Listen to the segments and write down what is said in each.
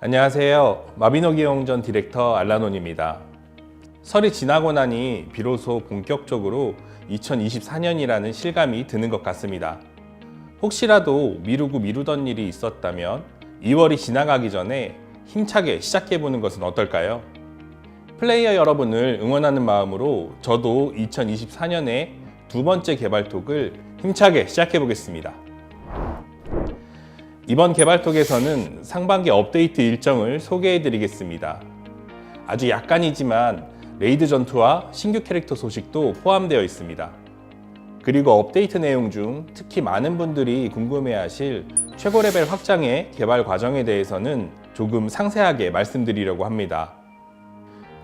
안녕하세요. 마비노기용전 디렉터 알라논입니다. 설이 지나고 나니 비로소 본격적으로 2024년이라는 실감이 드는 것 같습니다. 혹시라도 미루던 일이 있었다면 2월이 지나가기 전에 힘차게 시작해보는 것은 어떨까요? 플레이어 여러분을 응원하는 마음으로 저도 2024년에 두 번째 개발톡을 힘차게 시작해보겠습니다. 이번 개발톡에서는 상반기 업데이트 일정을 소개해드리겠습니다. 아주 약간이지만 레이드 전투와 신규 캐릭터 소식도 포함되어 있습니다. 그리고 업데이트 내용 중 특히 많은 분들이 궁금해하실 최고 레벨 확장의 개발 과정에 대해서는 조금 상세하게 말씀드리려고 합니다.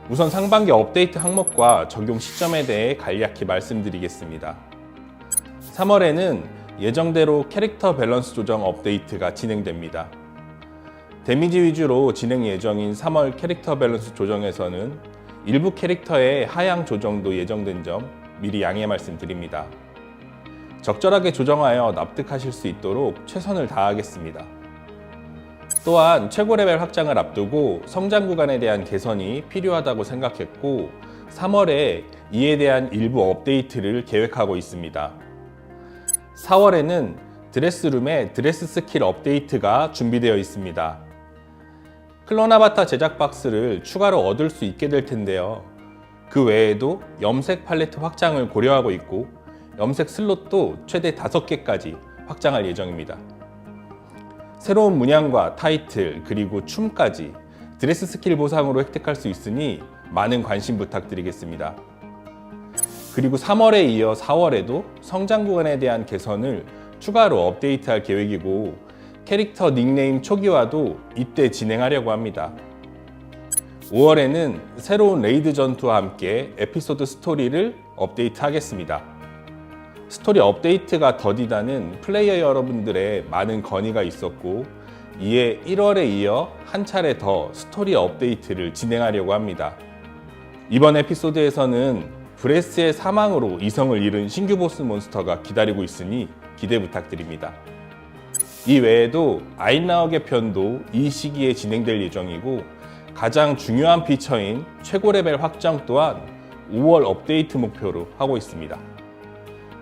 우선 상반기 업데이트 항목과 적용 시점에 대해 간략히 말씀드리겠습니다. 3월에는 예정대로 캐릭터 밸런스 조정 업데이트가 진행됩니다. 데미지 위주로 진행 예정인 3월 캐릭터 밸런스 조정에서는 일부 캐릭터의 하향 조정도 예정된 점 미리 양해 말씀드립니다. 적절하게 조정하여 납득하실 수 있도록 최선을 다하겠습니다. 또한 최고 레벨 확장을 앞두고 성장 구간에 대한 개선이 필요하다고 생각했고 3월에 이에 대한 일부 업데이트를 계획하고 있습니다. 4월에는 드레스룸의 드레스 스킬 업데이트가 준비되어 있습니다. 클론 아바타 제작 박스를 추가로 얻을 수 있게 될 텐데요. 그 외에도 염색 팔레트 확장을 고려하고 있고 염색 슬롯도 최대 5개까지 확장할 예정입니다. 새로운 문양과 타이틀 그리고 춤까지 드레스 스킬 보상으로 획득할 수 있으니 많은 관심 부탁드리겠습니다. 그리고 3월에 이어 4월에도 성장 구간에 대한 개선을 추가로 업데이트할 계획이고 캐릭터 닉네임 초기화도 이때 진행하려고 합니다. 5월에는 새로운 레이드 전투와 함께 에피소드 스토리를 업데이트하겠습니다. 스토리 업데이트가 더디다는 플레이어 여러분들의 많은 건의가 있었고 이에 1월에 이어 한 차례 더 스토리 업데이트를 진행하려고 합니다. 이번 에피소드에서는 브레스의 사망으로 이성을 잃은 신규 보스 몬스터가 기다리고 있으니 기대 부탁드립니다. 이 외에도 아인라어 편도 이 시기에 진행될 예정이고 가장 중요한 피처인 최고 레벨 확장 또한 5월 업데이트 목표로 하고 있습니다.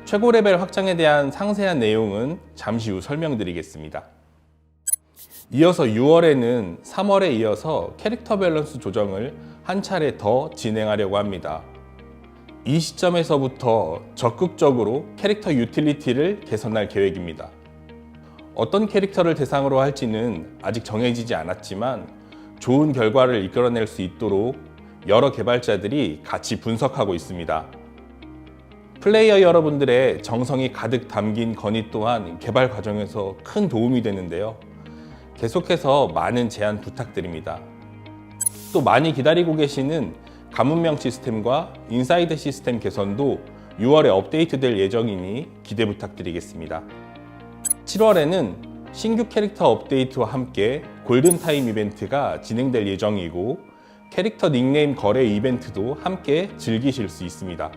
최고 레벨 확장에 대한 상세한 내용은 잠시 후 설명드리겠습니다. 이어서 6월에는 3월에 이어서 캐릭터 밸런스 조정을 한 차례 더 진행하려고 합니다. 이 시점에서부터 적극적으로 캐릭터 유틸리티를 개선할 계획입니다. 어떤 캐릭터를 대상으로 할지는 아직 정해지지 않았지만 좋은 결과를 이끌어낼 수 있도록 여러 개발자들이 같이 분석하고 있습니다. 플레이어 여러분들의 정성이 가득 담긴 건의 또한 개발 과정에서 큰 도움이 되는데요. 계속해서 많은 제안 부탁드립니다. 또 많이 기다리고 계시는 가문명 시스템과 인사이드 시스템 개선도 6월에 업데이트될 예정이니 기대 부탁드리겠습니다. 7월에는 신규 캐릭터 업데이트와 함께 골든타임 이벤트가 진행될 예정이고 캐릭터 닉네임 거래 이벤트도 함께 즐기실 수 있습니다.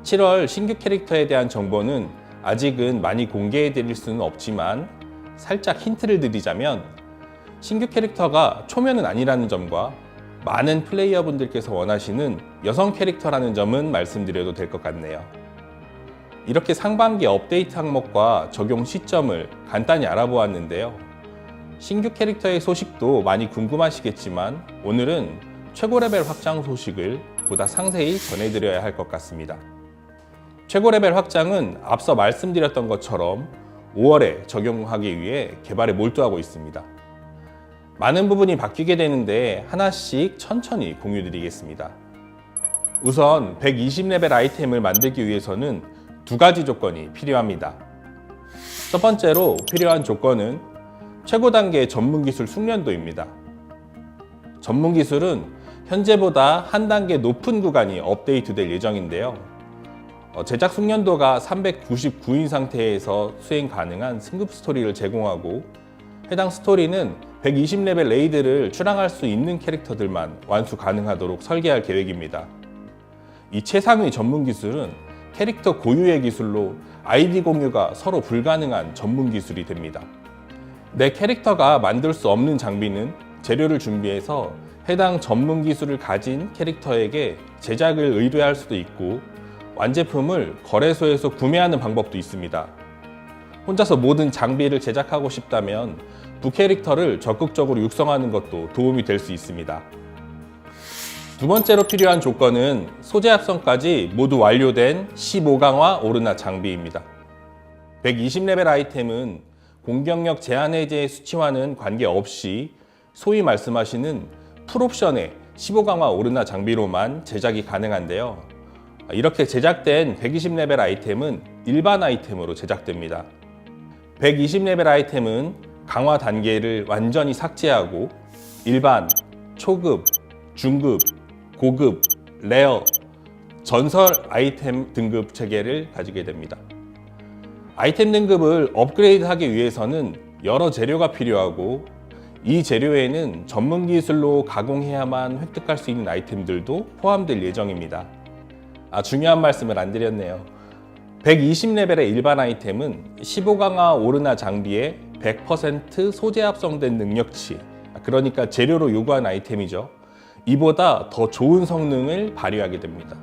7월 신규 캐릭터에 대한 정보는 아직은 많이 공개해 드릴 수는 없지만 살짝 힌트를 드리자면 신규 캐릭터가 초면은 아니라는 점과 많은 플레이어 분들께서 원하시는 여성 캐릭터라는 점은 말씀드려도 될 것 같네요. 이렇게 상반기 업데이트 항목과 적용 시점을 간단히 알아보았는데요. 신규 캐릭터의 소식도 많이 궁금하시겠지만 오늘은 최고 레벨 확장 소식을 보다 상세히 전해드려야 할 것 같습니다. 최고 레벨 확장은 앞서 말씀드렸던 것처럼 5월에 적용하기 위해 개발에 몰두하고 있습니다. 많은 부분이 바뀌게 되는데 하나씩 천천히 공유드리겠습니다. 우선 120레벨 아이템을 만들기 위해서는 두 가지 조건이 필요합니다. 첫 번째로 필요한 조건은 최고 단계의 전문기술 숙련도입니다. 전문기술은 현재보다 한 단계 높은 구간이 업데이트될 예정인데요. 제작 숙련도가 399인 상태에서 수행 가능한 승급 스토리를 제공하고 해당 스토리는 120레벨 레이드를 출항할 수 있는 캐릭터들만 완수 가능하도록 설계할 계획입니다. 이 최상위 전문 기술은 캐릭터 고유의 기술로 아이디 공유가 서로 불가능한 전문 기술이 됩니다. 내 캐릭터가 만들 수 없는 장비는 재료를 준비해서 해당 전문 기술을 가진 캐릭터에게 제작을 의뢰할 수도 있고 완제품을 거래소에서 구매하는 방법도 있습니다. 혼자서 모든 장비를 제작하고 싶다면 부캐릭터를 적극적으로 육성하는 것도 도움이 될 수 있습니다. 두 번째로 필요한 조건은 소재 합성까지 모두 완료된 15강화 오르나 장비입니다. 120레벨 아이템은 공격력 제한 해제의 수치와는 관계없이 소위 말씀하시는 풀옵션의 15강화 오르나 장비로만 제작이 가능한데요. 이렇게 제작된 120레벨 아이템은 일반 아이템으로 제작됩니다. 120레벨 아이템은 강화 단계를 완전히 삭제하고 일반, 초급, 중급, 고급, 레어, 전설 아이템 등급 체계를 가지게 됩니다. 아이템 등급을 업그레이드하기 위해서는 여러 재료가 필요하고 이 재료에는 전문 기술로 가공해야만 획득할 수 있는 아이템들도 포함될 예정입니다. 중요한 말씀을 안 드렸네요. 120레벨의 일반 아이템은 15강화 오르나 장비에 100% 소재 합성된 능력치, 그러니까 재료로 요구한 아이템이죠. 이보다 더 좋은 성능을 발휘하게 됩니다.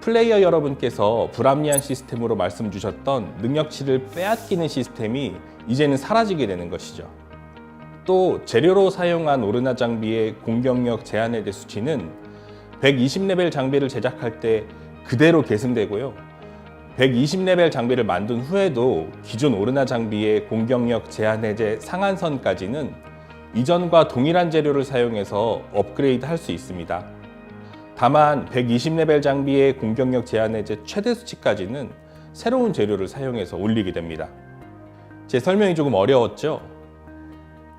플레이어 여러분께서 불합리한 시스템으로 말씀 주셨던 능력치를 빼앗기는 시스템이 이제는 사라지게 되는 것이죠. 또 재료로 사용한 오르나 장비의 공격력 제한 해제 수치는 120레벨 장비를 제작할 때 그대로 계승되고요. 120레벨 장비를 만든 후에도 기존 오르나 장비의 공격력 제한 해제 상한선까지는 이전과 동일한 재료를 사용해서 업그레이드 할 수 있습니다. 다만 120레벨 장비의 공격력 제한 해제 최대 수치까지는 새로운 재료를 사용해서 올리게 됩니다. 제 설명이 조금 어려웠죠?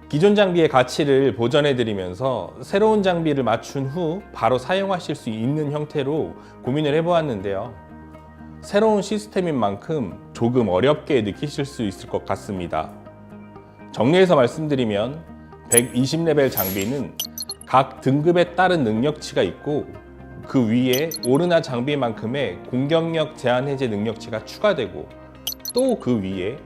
기존 장비의 가치를 보전해드리면서 새로운 장비를 맞춘 후 바로 사용하실 수 있는 형태로 고민을 해보았는데요. 새로운 시스템인 만큼 조금 어렵게 느끼실 수 있을 것 같습니다. 정리해서 말씀드리면 120레벨 장비는 각 등급에 따른 능력치가 있고 그 위에 오르나 장비만큼의 공격력 제한 해제 능력치가 추가되고 또 그 위에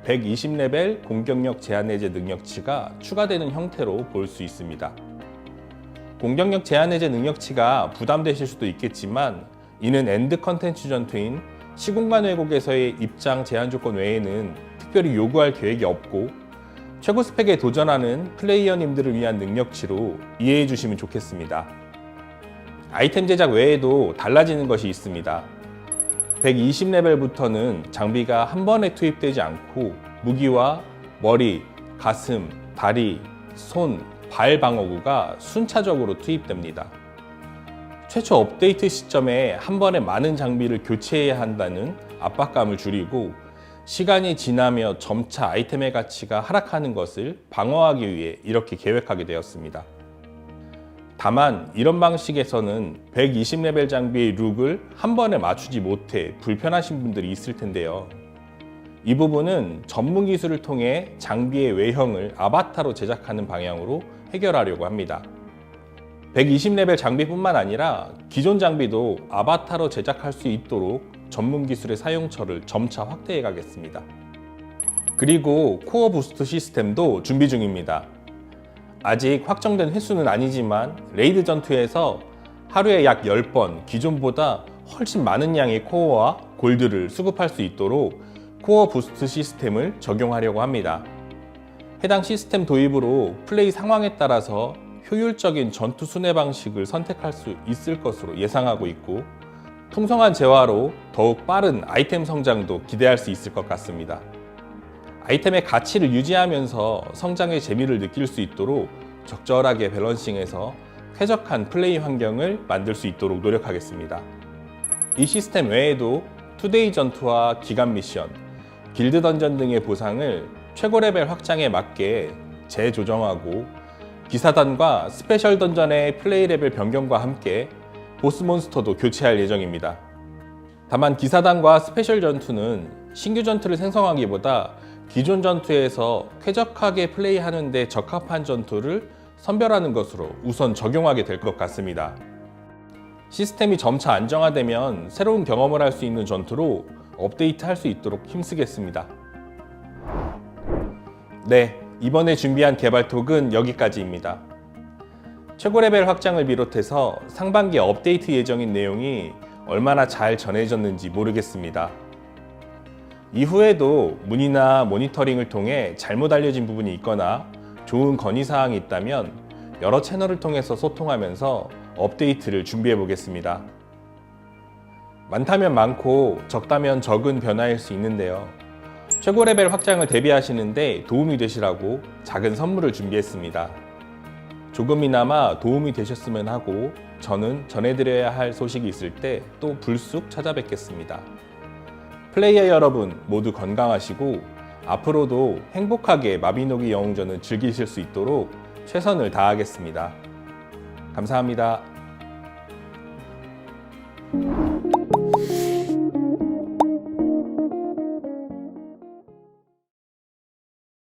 120레벨 공격력 제한 해제 능력치가 추가되는 형태로 볼 수 있습니다. 공격력 제한 해제 능력치가 부담되실 수도 있겠지만 이는 엔드 컨텐츠 전투인 시공간 왜곡에서의 입장 제한 조건 외에는 특별히 요구할 계획이 없고 최고 스펙에 도전하는 플레이어님들을 위한 능력치로 이해해 주시면 좋겠습니다. 아이템 제작 외에도 달라지는 것이 있습니다. 120레벨부터는 장비가 한 번에 투입되지 않고 무기와 머리, 가슴, 다리, 손, 발 방어구가 순차적으로 투입됩니다. 최초 업데이트 시점에 한 번에 많은 장비를 교체해야 한다는 압박감을 줄이고 시간이 지나며 점차 아이템의 가치가 하락하는 것을 방어하기 위해 이렇게 계획하게 되었습니다. 다만 이런 방식에서는 120레벨 장비의 룩을 한 번에 맞추지 못해 불편하신 분들이 있을 텐데요. 이 부분은 전문 기술을 통해 장비의 외형을 아바타로 제작하는 방향으로 해결하려고 합니다. 120레벨 장비뿐만 아니라 기존 장비도 아바타로 제작할 수 있도록 전문 기술의 사용처를 점차 확대해 가겠습니다. 그리고 코어 부스트 시스템도 준비 중입니다. 아직 확정된 횟수는 아니지만 레이드 전투에서 하루에 약 10번 기존보다 훨씬 많은 양의 코어와 골드를 수급할 수 있도록 코어 부스트 시스템을 적용하려고 합니다. 해당 시스템 도입으로 플레이 상황에 따라서 효율적인 전투 순회 방식을 선택할 수 있을 것으로 예상하고 있고 풍성한 재화로 더욱 빠른 아이템 성장도 기대할 수 있을 것 같습니다. 아이템의 가치를 유지하면서 성장의 재미를 느낄 수 있도록 적절하게 밸런싱해서 쾌적한 플레이 환경을 만들 수 있도록 노력하겠습니다. 이 시스템 외에도 투데이 전투와 기간 미션, 길드 던전 등의 보상을 최고 레벨 확장에 맞게 재조정하고 기사단과 스페셜 던전의 플레이 레벨 변경과 함께 보스 몬스터도 교체할 예정입니다. 다만 기사단과 스페셜 전투는 신규 전투를 생성하기보다 기존 전투에서 쾌적하게 플레이하는 데 적합한 전투를 선별하는 것으로 우선 적용하게 될 것 같습니다. 시스템이 점차 안정화되면 새로운 경험을 할 수 있는 전투로 업데이트할 수 있도록 힘쓰겠습니다. 네, 이번에 준비한 개발톡은 여기까지입니다. 최고 레벨 확장을 비롯해서 상반기에 업데이트 예정인 내용이 얼마나 잘 전해졌는지 모르겠습니다. 이후에도 문의나 모니터링을 통해 잘못 알려진 부분이 있거나 좋은 건의사항이 있다면 여러 채널을 통해서 소통하면서 업데이트를 준비해 보겠습니다. 많다면 많고 적다면 적은 변화일 수 있는데요. 최고 레벨 확장을 대비하시는데 도움이 되시라고 작은 선물을 준비했습니다. 조금이나마 도움이 되셨으면 하고 저는 전해드려야 할 소식이 있을 때 또 불쑥 찾아뵙겠습니다. 플레이어 여러분 모두 건강하시고 앞으로도 행복하게 마비노기 영웅전을 즐기실 수 있도록 최선을 다하겠습니다. 감사합니다.